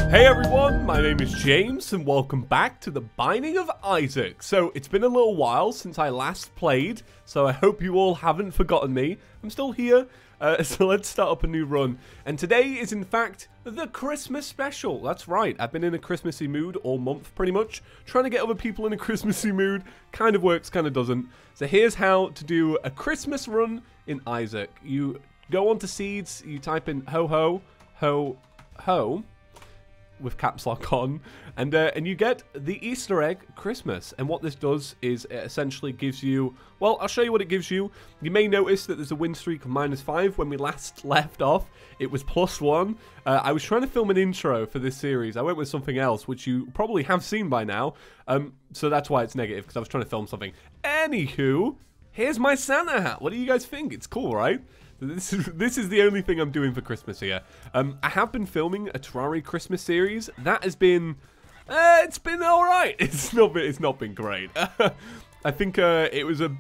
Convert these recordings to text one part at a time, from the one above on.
Hey everyone, my name is James and welcome back to The Binding of Isaac. So it's been a little while since I last played, so I hope you all haven't forgotten me. I'm still here, so let's start up a new run. And today is in fact the Christmas special. That's right, I've been in a Christmassy mood all month pretty much. Trying to get other people in a Christmassy mood kind of works, kind of doesn't. So here's how to do a Christmas run in Isaac. You go onto Seeds, you type in ho ho, ho ho, with caps lock on, and you get the Easter egg Christmas. And what this does is it essentially gives you, well, I'll show you what it gives you. You may notice that there's a win streak of -5. When we last left off, it was +1. I was trying to film an intro for this series. I went with something else, which you probably have seen by now. So that's why it's negative, because I was trying to film something. Anywho, here's my Santa hat. What do you guys think? It's cool, right? This is the only thing I'm doing for Christmas here. I have been filming a Terraria Christmas series. That has been, it's been all right. It's not been great. I think it's a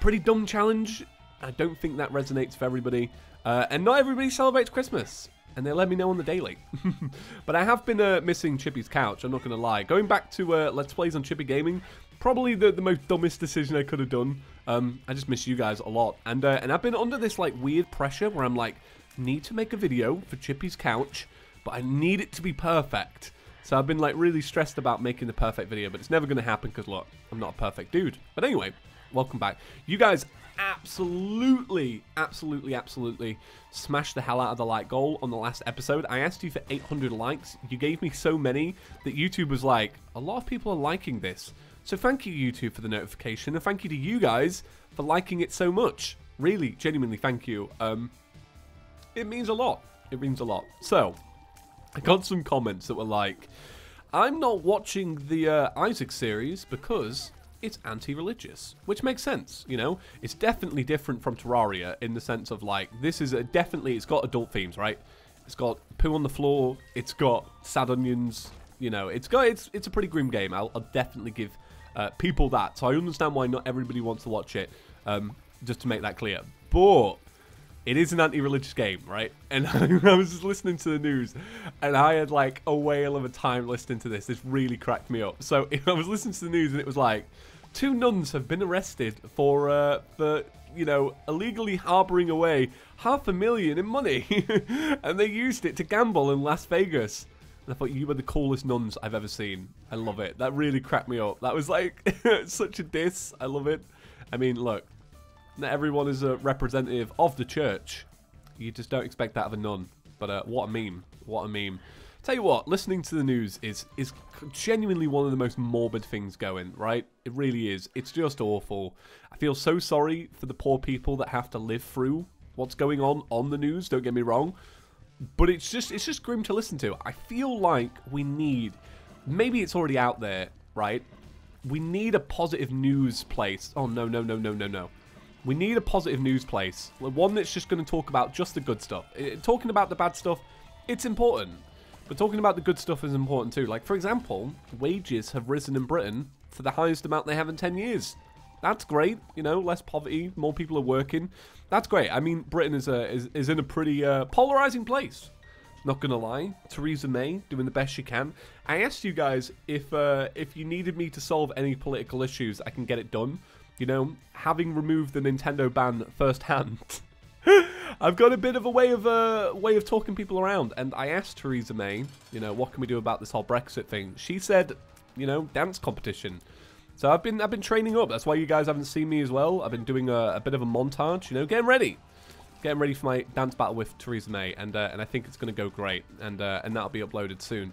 pretty dumb challenge. I don't think that resonates for everybody, and not everybody celebrates Christmas. And they let me know on the daily. But I have been missing Chippy's couch, I'm not going to lie. Going back to Let's Plays on Chippy Gaming, probably the most dumbest decision I could have done. I just miss you guys a lot. And I've been under this like weird pressure where I'm like, need to make a video for Chippy's couch, but I need it to be perfect. So I've been like really stressed about making the perfect video, but it's never going to happen because look, I'm not a perfect dude. But anyway, welcome back. You guys absolutely smashed the hell out of the like goal on the last episode. I asked you for 800 likes. You gave me so many that YouTube was like, a lot of people are liking this. So thank you, YouTube, for the notification, and thank you to you guys for liking it so much. Really, genuinely, thank you. It means a lot. It means a lot. So I got some comments that were like, I'm not watching the Isaac series because it's anti-religious, which makes sense, you know. It's definitely different from Terraria in the sense of like, this is definitely, it's got adult themes, right? It's got poo on the floor, it's got sad onions, you know, it's a pretty grim game. I'll definitely give people that, so I understand why not everybody wants to watch it, just to make that clear. But it is an anti-religious game, right? And I was just listening to the news, and I had like a whale of a time listening to this. This really cracked me up. So I was listening to the news, and it was like, 2 nuns have been arrested for you know, illegally harboring away $500,000 in money, and they used it to gamble in Las Vegas. And I thought, you were the coolest nuns I've ever seen. I love it. That really cracked me up. That was like such a diss. I love it. I mean, look. Not everyone is a representative of the church. You just don't expect that of a nun. But what a meme. What a meme. Tell you what, listening to the news is genuinely one of the most morbid things going, right? It really is. It's just awful. I feel so sorry for the poor people that have to live through what's going on the news, don't get me wrong. But it's just grim to listen to. I feel like we need, maybe it's already out there, right? We need a positive news place. Oh, no. We need a positive news place. One that's just going to talk about just the good stuff. Talking about the bad stuff, it's important. But talking about the good stuff is important too. Like, for example, wages have risen in Britain to the highest amount they have in 10 years. That's great. You know, less poverty, more people are working. That's great. I mean, Britain is in a pretty polarizing place. Not going to lie. Theresa May doing the best she can. I asked you guys if you needed me to solve any political issues, I can get it done. You know, having removed the Nintendo ban firsthand, I've got a bit of a way of talking people around. And I asked Theresa May, you know, what can we do about this whole Brexit thing? She said, you know, dance competition. So I've been training up. That's why you guys haven't seen me as well. I've been doing a bit of a montage, you know, getting ready for my dance battle with Theresa May, and I think it's going to go great, and that'll be uploaded soon.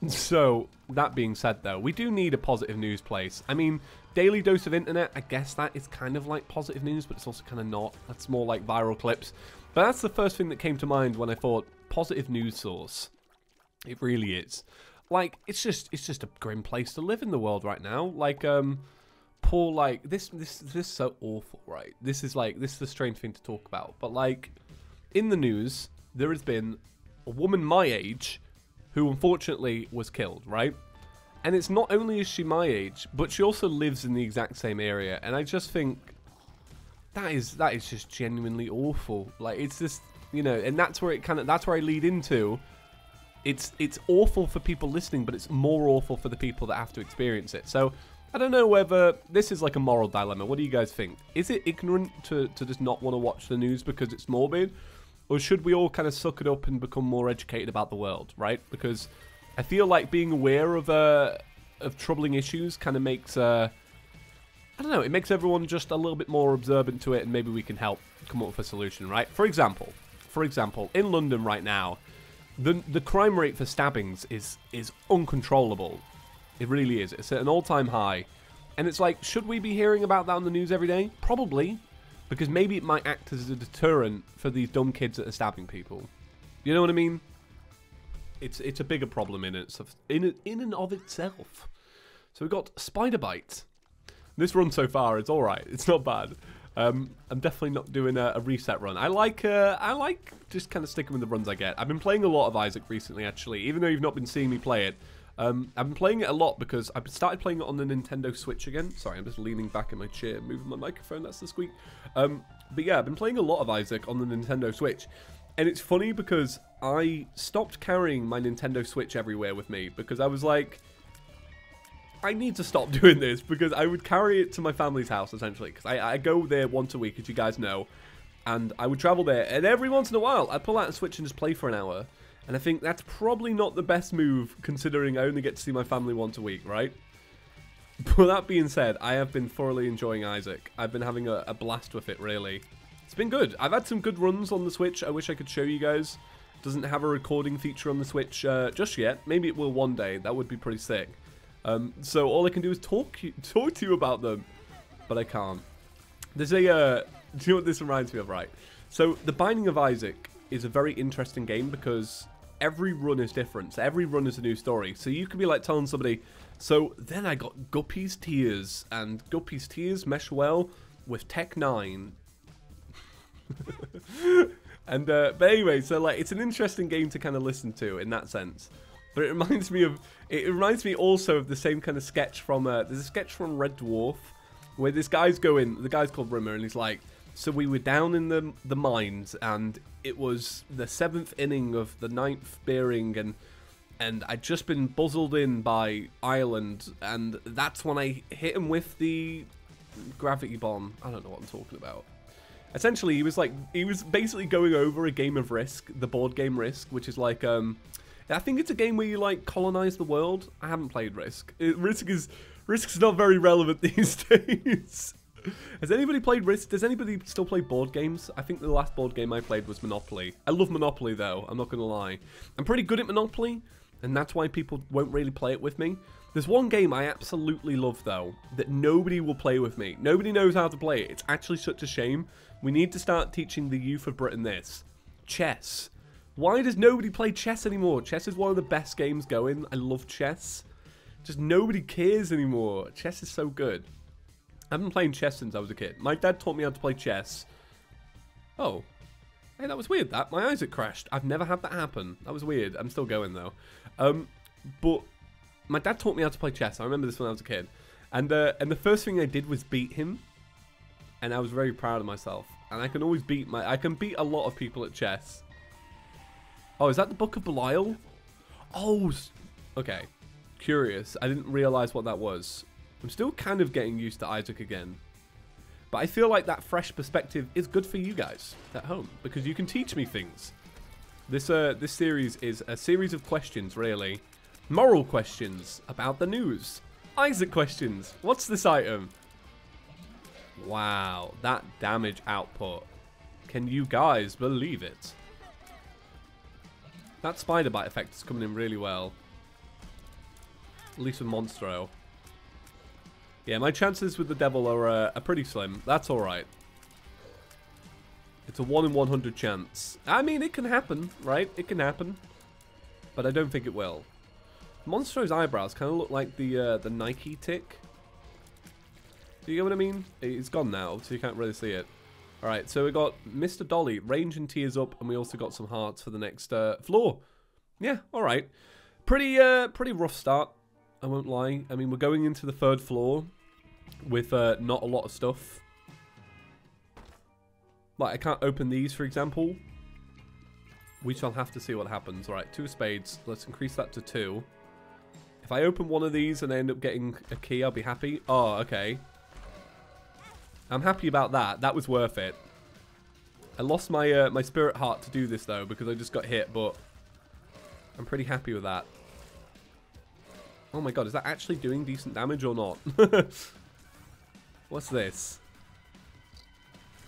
So that being said, though, we do need a positive news place. I mean, daily dose of internet, I guess that is kind of like positive news, but it's also kind of not. That's more like viral clips. But that's the first thing that came to mind when I thought positive news source. It really is. Like, it's just a grim place to live in the world right now. Like, poor, like, this is so awful, right? This is the strange thing to talk about. But, like, in the news, there has been a woman my age who unfortunately was killed, right? And it's not only is she my age, but she also lives in the exact same area. And I just think that is just genuinely awful. Like, it's just, you know, and that's where I lead into it's awful for people listening, but it's more awful for the people that have to experience it. So I don't know whether this is like a moral dilemma. What do you guys think? Is it ignorant to just not want to watch the news because it's morbid? Or should we all kind of suck it up and become more educated about the world, right? Because I feel like being aware of troubling issues kind of makes, I don't know, it makes everyone just a little bit more observant to it, and maybe we can help come up with a solution, right? For example, in London right now, the crime rate for stabbings is uncontrollable. It really is. It's at an all-time high. And it's like, should we be hearing about that on the news every day? Probably. Because maybe it might act as a deterrent for these dumb kids that are stabbing people. You know what I mean? It's a bigger problem in and of itself. So we've got Spider Bite. This run so far is alright. It's not bad. I'm definitely not doing a reset run. I like just kind of sticking with the runs I get. I've been playing a lot of Isaac recently, actually. Even though you've not been seeing me play it. I've been playing it a lot because I've started playing it on the Nintendo Switch again. Sorry, I'm just leaning back in my chair, moving my microphone, that's the squeak. But yeah, I've been playing a lot of Isaac on the Nintendo Switch. And it's funny because I stopped carrying my Nintendo Switch everywhere with me because I was like, I need to stop doing this, because I would carry it to my family's house, essentially. Because I go there once a week, as you guys know. And I would travel there, and every once in a while, I'd pull out a Switch and just play for an hour. And I think that's probably not the best move, considering I only get to see my family once a week, right? But that being said, I have been thoroughly enjoying Isaac. I've been having a blast with it, really. It's been good. I've had some good runs on the Switch. I wish I could show you guys. It doesn't have a recording feature on the Switch just yet. Maybe it will one day. That would be pretty sick. So all I can do is talk to you about them. But I can't. There's a... do you know what this reminds me of, right? So, The Binding of Isaac is a very interesting game because every run is different. So every run is a new story. So you could be like telling somebody, so then I got Guppy's Tears, and Guppy's Tears mesh well with Tech 9. And but anyway, so like it's an interesting game to kind of listen to in that sense. But it reminds me also of the same kind of sketch from there's a sketch from Red Dwarf where this guy's the guy's called Rimmer, and he's like, so we were down in the mines, and it was the 7th inning of the 9th bearing, and I'd just been buzzled in by Ireland, and that's when I hit him with the gravity bomb. I don't know what I'm talking about. Essentially, he was basically going over a game of Risk, the board game Risk, which is like I think it's a game where you like colonize the world. I haven't played Risk. Risk's not very relevant these days. Has anybody played Risk? Does anybody still play board games? I think the last board game I played was Monopoly. I love Monopoly, though. I'm not going to lie. I'm pretty good at Monopoly, and that's why people won't really play it with me. There's one game I absolutely love, though, that nobody will play with me. Nobody knows how to play it. It's actually such a shame. We need to start teaching the youth of Britain this. Chess. Why does nobody play chess anymore? Chess is one of the best games going. I love chess. Just nobody cares anymore. Chess is so good. I've been playing chess since I was a kid. My dad taught me how to play chess. Oh. Hey, that was weird, that. My Isaac crashed. I've never had that happen. That was weird. I'm still going, though. But my dad taught me how to play chess. I remember this when I was a kid. And the first thing I did was beat him. And I was very proud of myself. And I can always I can beat a lot of people at chess. Oh, is that the Book of Belial? Oh, okay. Curious. I didn't realize what that was. I'm still kind of getting used to Isaac again. But I feel like that fresh perspective is good for you guys at home, because you can teach me things. This series is a series of questions, really. Moral questions about the news. Isaac questions. What's this item? Wow, that damage output. Can you guys believe it? That spider bite effect is coming in really well. At least with Monstro. Yeah, my chances with the devil are pretty slim. That's alright. It's a 1 in 100 chance. I mean, it can happen, right? It can happen. But I don't think it will. Monstro's eyebrows kind of look like the Nike tick. Do you get what I mean? It's gone now, so you can't really see it. Alright, so we got Mr. Dolly, range and tears up, and we also got some hearts for the next floor. Yeah, alright. Pretty rough start, I won't lie. I mean, we're going into the 3rd floor with not a lot of stuff. Like, I can't open these, for example. We shall have to see what happens. All right, 2 spades. Let's increase that to 2. If I open one of these and I end up getting a key, I'll be happy. Oh, okay. I'm happy about that. That was worth it. I lost my my spirit heart to do this, though, because I just got hit, but I'm pretty happy with that. Oh my god, is that actually doing decent damage or not? What's this?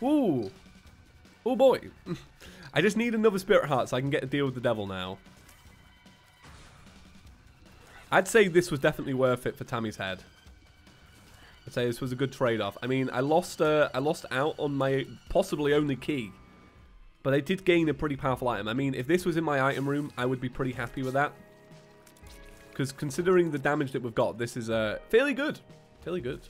Ooh. Oh boy. I just need another spirit heart so I can get a deal with the devil now. I'd say this was definitely worth it for Tammy's head. I'd say this was a good trade-off. I mean, I lost out on my possibly only key. But I did gain a pretty powerful item. I mean, if this was in my item room, I would be pretty happy with that. Because considering the damage that we've got, this is fairly good. Fairly good.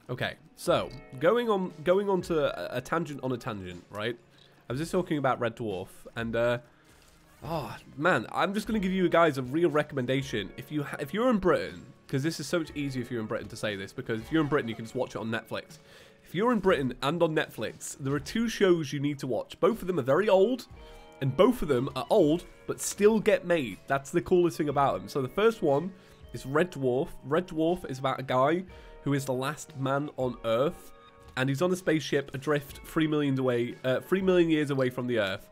Okay, so going on to a tangent on a tangent, right? I was just talking about Red Dwarf, and oh man, I'm just going to give you guys a real recommendation. If you're in Britain, because this is so much easier if you're in Britain to say this, because if you're in Britain, you can just watch it on Netflix. If you're in Britain and on Netflix, there are 2 shows you need to watch. Both of them are very old, and both of them are old, but still get made. That's the coolest thing about them. So the first one is Red Dwarf. Red Dwarf is about a guy who is the last man on Earth, and he's on a spaceship adrift 3 million years away from the Earth.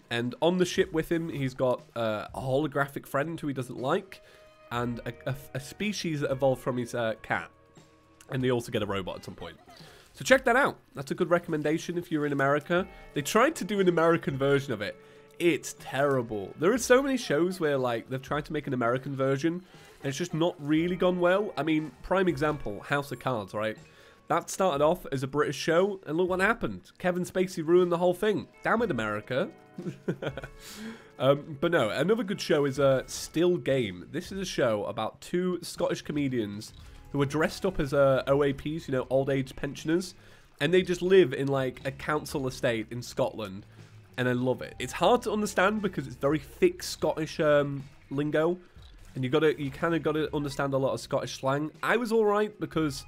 And on the ship with him, he's got a holographic friend who he doesn't like, and a species that evolved from his cat. And they also get a robot at some point. So check that out. That's a good recommendation if you're in America. They tried to do an American version of it. It's terrible. There are so many shows where like they've tried to make an American version and it's just not really gone well. I mean, prime example, House of Cards, right? That started off as a British show and look what happened. Kevin Spacey ruined the whole thing. Damn it, America. But no, another good show is Still Game. This is a show about 2 Scottish comedians who are dressed up as OAPs, you know, old age pensioners, and they just live in like a council estate in Scotland, and I love it. It's hard to understand because it's very thick Scottish lingo, and you kind of gotta understand a lot of Scottish slang. I was all right because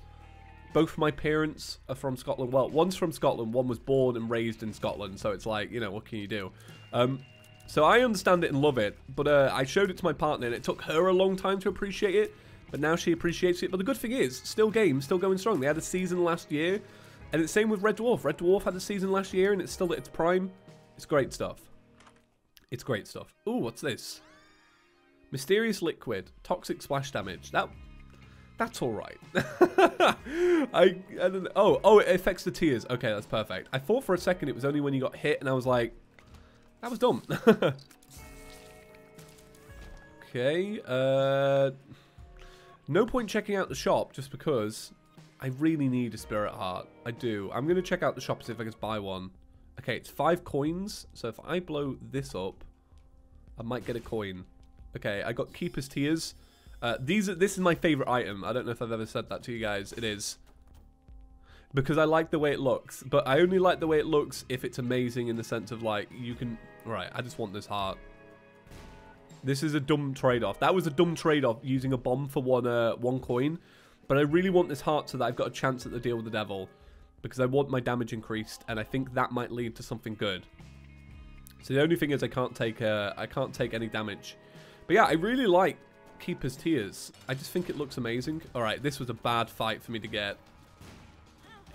both my parents are from Scotland. Well, one's from Scotland, one was born and raised in Scotland, so it's like, you know, what can you do? So I understand it and love it, but I showed it to my partner, and it took her a long time to appreciate it. But now she appreciates it. But the good thing is, Still Game, still going strong. They had a season last year. And it's same with Red Dwarf. Red Dwarf had a season last year and it's still at its prime. It's great stuff. It's great stuff. Ooh, what's this? Mysterious liquid. Toxic splash damage. That's alright. I don't know. Oh, it affects the tears. Okay, that's perfect. I thought for a second it was only when you got hit and I was like, that was dumb. Okay, no point checking out the shop just because I really need a spirit heart. I do. I'm going to check out the shop and see if I can buy one. Okay, it's 5 coins. So if I blow this up, I might get a coin. Okay, I got Keeper's Tears. This is my favorite item. I don't know if I've ever said that to you guys. It is. Because I like the way it looks. But I only like the way it looks if it's amazing in the sense of like, you can... Right, I just want this heart. This is a dumb trade-off. That was a dumb trade-off, using a bomb for one coin. But I really want this heart so that I've got a chance at the deal with the devil. Because I want my damage increased, and I think that might lead to something good. So the only thing is I can't take any damage. But yeah, I really like Keeper's Tears. I just think it looks amazing. Alright, this was a bad fight for me to get.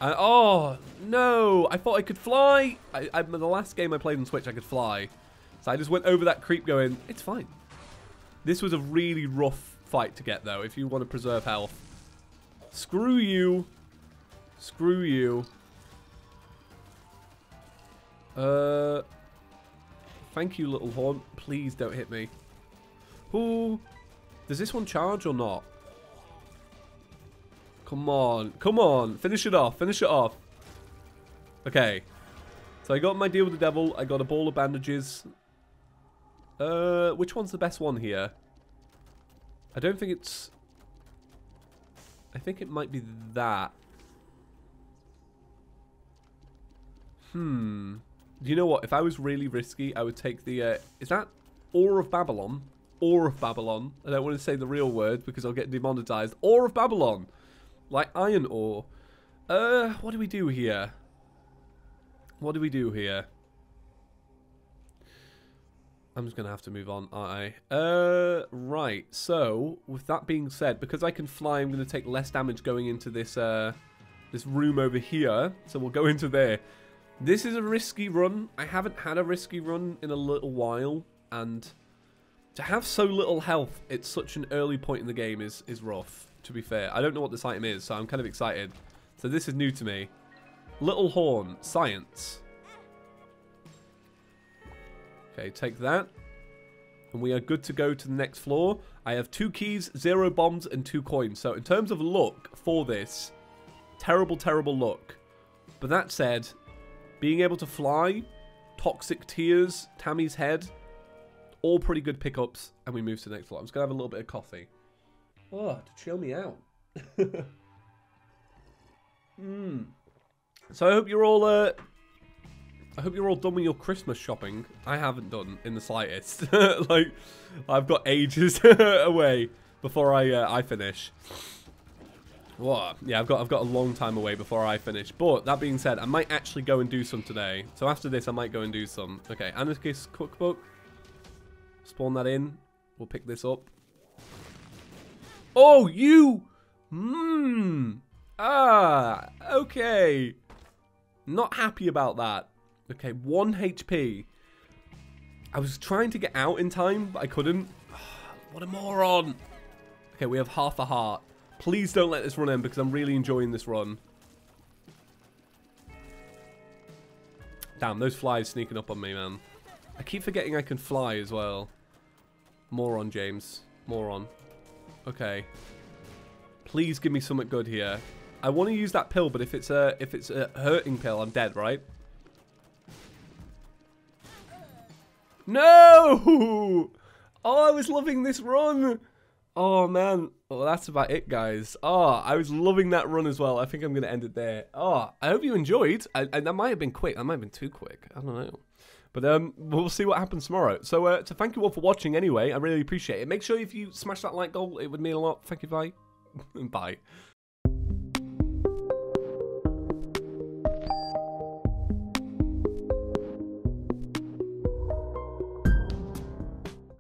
Oh, no! I thought I could fly! The last game I played on Switch, I could fly. So I just went over that creep going, it's fine. This was a really rough fight to get, though, if you want to preserve health. Screw you. Screw you. Thank you, little horn. Please don't hit me. Ooh. Does this one charge or not? Come on. Come on. Finish it off. Finish it off. Okay. So I got my deal with the devil. I got a ball of bandages. Which one's the best one here? I don't think it's... I think it might be that. You know what? If I was really risky, I would take the... is that Ore of Babylon? Ore of Babylon. I don't want to say the real word because I'll get demonetized. Ore of Babylon. Like iron ore. What do we do here? What do we do here? I'm just going to have to move on, aren't I? Right. So, with that being said, because I can fly, I'm going to take less damage going into this, this room over here. So, we'll go into there. This is a risky run. I haven't had a risky run in a little while. And to have so little health at such an early point in the game is rough, to be fair. I don't know what this item is, so I'm kind of excited. So, this is new to me. Little Horn. Science. Okay, take that. And we are good to go to the next floor. I have 2 keys, 0 bombs, and 2 coins. So in terms of luck for this, terrible, terrible luck. But that said, being able to fly, Toxic Tears, Tammy's Head, all pretty good pickups. And we move to the next floor. I'm just going to have a little bit of coffee. Oh, to chill me out. So I hope you're all... I hope you're all done with your Christmas shopping. I haven't done in the slightest. Like, I've got ages away before I finish. What? Yeah, I've got a long time away before I finish. But that being said, I might actually go and do some today. So after this, I might go and do some. Okay, Anarchist Cookbook. Spawn that in. We'll pick this up. Oh, you! Ah, okay. Not happy about that. Okay, 1 HP. I was trying to get out in time, but I couldn't. What a moron. Okay, we have half a heart. Please don't let this run end because I'm really enjoying this run. Damn, those flies sneaking up on me, man. I keep forgetting I can fly as well. Moron, James. Moron. Okay. Please give me something good here. I want to use that pill, but if it's a hurting pill, I'm dead, right? No! Oh, I was loving this run. Oh, man. Oh, that's about it, guys. Oh, I was loving that run as well. I think I'm going to end it there. Oh, I hope you enjoyed. And that might have been quick. That might have been too quick. I don't know. But we'll see what happens tomorrow. So thank you all for watching anyway. I really appreciate it. Make sure if you smash that like goal, it would mean a lot. Thank you, bye. Bye.